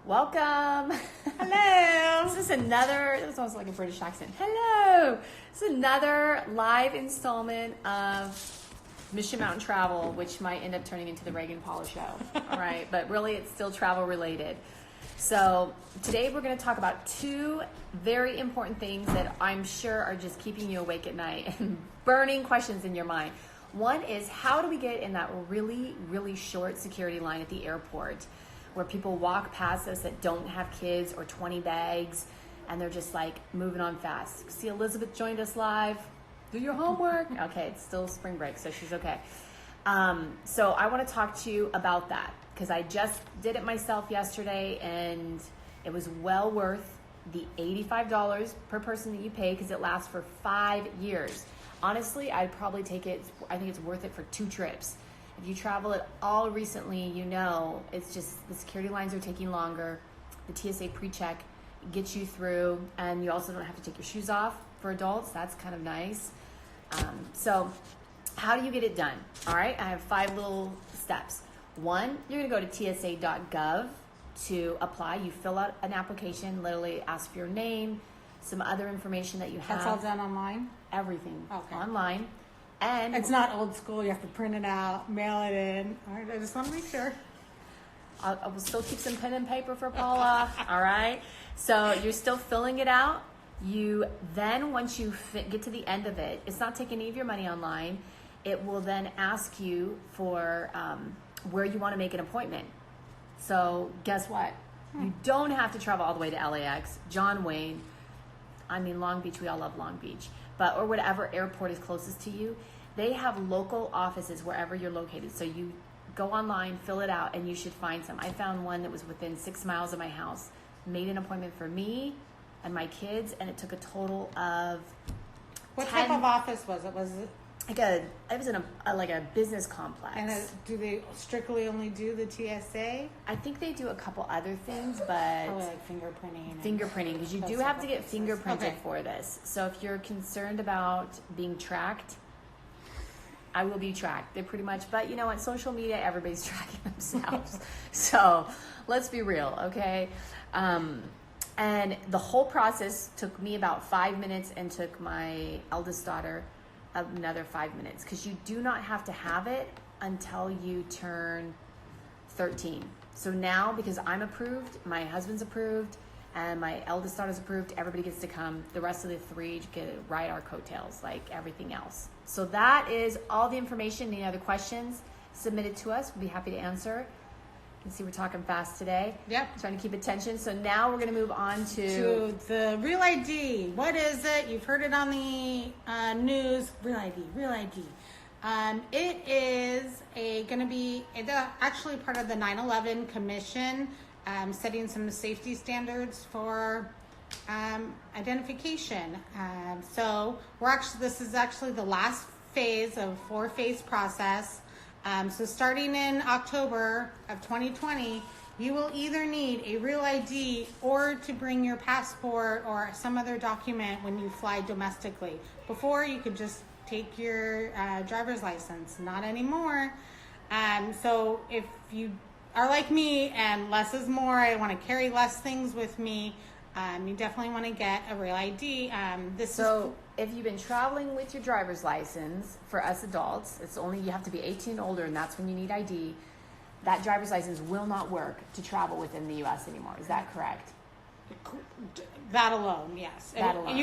Welcome. Hello. This is another, that was almost like a British accent. Hello. This is another live installment of Mission Mountain Travel, which might end up turning into the Reagan Paula show. All right. But really, it's still travel related. So today we're going to talk about two very important things that I'm sure are just keeping you awake at night and burning questions in your mind. One is, how do we get in that really, really short security line at the airport where people walk past us that don't have kids or 20 bags and they're just like moving on fast? See, Elizabeth joined us live. Do your homework. Okay, it's still spring break, so she's okay. So I want to talk to you about that because I just did it myself yesterday and it was well worth the $85 per person that you pay because it lasts for 5 years. Honestly, I'd probably take it. I think it's worth it for 2 trips. If you travel at all recently, you know it's just the security lines are taking longer. The TSA pre-check gets you through, and you also don't have to take your shoes off for adults. That's kind of nice. So how do you get it done? All right, I have 5 little steps. One, you're going to go to tsa.gov to apply. You fill out an application, literally ask for your name, some other information that you have. That's all done online? Everything Okay. online. And it's not old school. You have to print it out, mail it in. All right, I just want to make sure. I will still keep some pen and paper for Paula. All right. So you're still filling it out. You then, once you get to the end of it, it's not taking any of your money online. It will then ask you for where you want to make an appointment. So guess what? You don't have to travel all the way to LAX, John Wayne. I mean, Long Beach, we all love Long Beach, or whatever airport is closest to you. They have local offices wherever you're located. So you go online, fill it out, and you should find some. I found one that was within 6 miles of my house, made an appointment for me and my kids, and it took a total of What 10 type of office was it? Was it? it was in a business complex. And do they strictly only do the TSA? I think they do a couple other things, but Probably like fingerprinting. fingerprinting, because you do those have to type of get places. fingerprinted Okay. for this. So if you're concerned about being tracked, I will be tracked. They're pretty much, but you know what? Social media, everybody's tracking themselves. So let's be real, okay? And the whole process took me about 5 minutes and took my eldest daughter another 5 minutes, because you do not have to have it until you turn 13. So now, because I'm approved, my husband's approved, and my eldest daughter's approved, everybody gets to come. The rest of the 3 get to ride our coattails like everything else. So that is all the information. Any other questions, submit it to us. We'll be happy to answer. You can see we're talking fast today. Yep. Trying to keep attention. So now we're going to move on To the Real ID. What is it? You've heard it on the news. Real ID. Real ID. It is going to be actually part of the 9/11 Commission, setting some safety standards for identification. So this is actually the last phase of a 4-phase process. So starting in October of 2020, you will either need a Real ID or to bring your passport or some other document when you fly domestically. Before, you could just take your driver's license. Not anymore. So if you are like me and less is more, I want to carry less things with me, you definitely want to get a Real ID. If you've been traveling with your driver's license, for us adults, it's only, you have to be 18 and older, and that's when you need ID. That driver's license will not work to travel within the U.S. anymore. Is that correct? That alone, yes. That alone.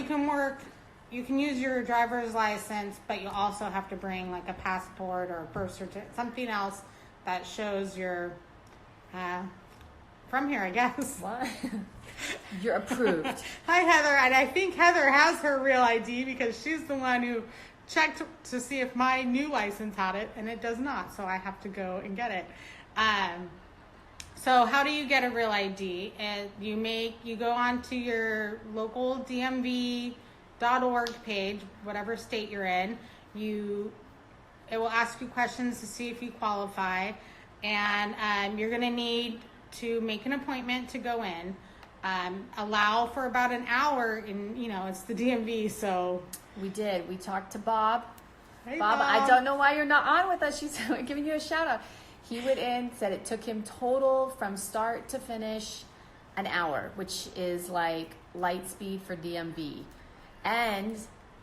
You can use your driver's license, but you also have to bring like a passport or a birth certificate, something else that shows you're from here, I guess. What? You're approved. Hi, Heather. And I think Heather has her Real ID because she's the one who checked to see if my new license had it, and it does not. So I have to go and get it. So how do you get a Real ID? And you go onto your local DMV.org page, whatever state you're in. It will ask you questions to see if you qualify, and you're going to need to make an appointment to go in. Allow for about an hour, and it's the DMV, so We talked to Bob. Hey, Bob, I don't know why you're not on with us. She's giving you a shout out. He went in, said it took him total from start to finish an hour, which is like light speed for DMV. And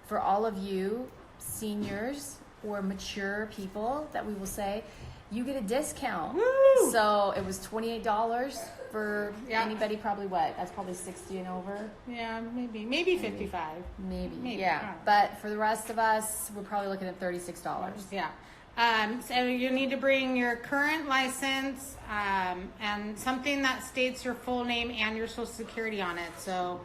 for all of you seniors or mature people that we will say, you get a discount. Woo! So it was $28 for anybody, probably what? That's probably 60 and over. Yeah, maybe 55. Maybe. Yeah. But for the rest of us, we're probably looking at $36. Yeah. So you need to bring your current license and something that states your full name and your social security on it. So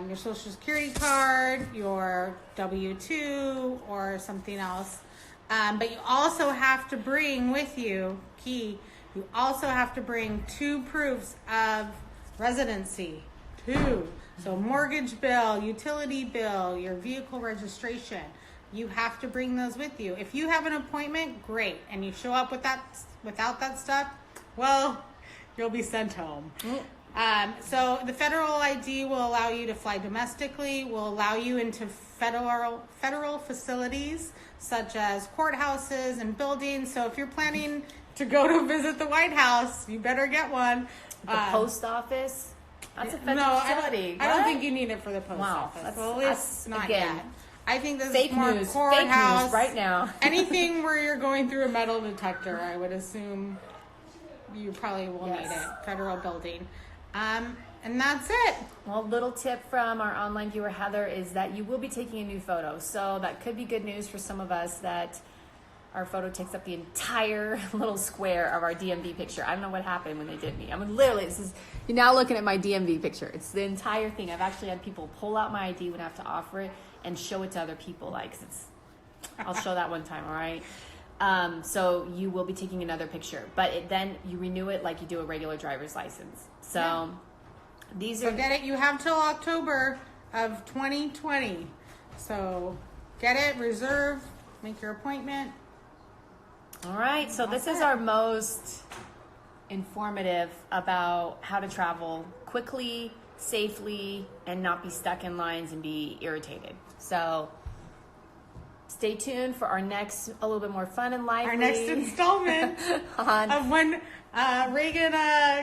your social security card, your W-2, or something else. But you also have to bring with you, you also have to bring 2 proofs of residency. 2. So mortgage bill, utility bill, your vehicle registration. You have to bring those with you. If you have an appointment, great. And you show up without that stuff, well, you'll be sent home. So the federal ID will allow you to fly domestically, will allow you into federal facilities such as courthouses and buildings. So if you're planning to go to visit the White House, you better get one. The post office? That's a federal facility. I don't think you need it for the post office. That's, well, at least not again, yet. I think this fake is more news. courthouse. Fake news right now. Anything where you're going through a metal detector, I would assume you probably will need it. Federal building. And that's it. Well, little tip from our online viewer, Heather, is that you will be taking a new photo. So that could be good news for some of us that our photo takes up the entire little square of our DMV picture. I don't know what happened when they did me. I mean, literally, you're now looking at my DMV picture. It's the entire thing. I've actually had people pull out my ID when I have to offer it and show it to other people. I'll show that one time, all right? So you will be taking another picture, but then you renew it like you do a regular driver's license. So these are... get it. You have till October of 2020. So get it, reserve, make your appointment. All right. So this is our most informative about how to travel quickly, safely, and not be stuck in lines and be irritated. So stay tuned for our next, a little bit more fun and lively. Our next installment of when Reagan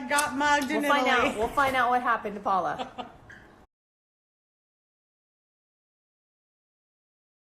got mugged in Italy. We'll find out what happened to Paula.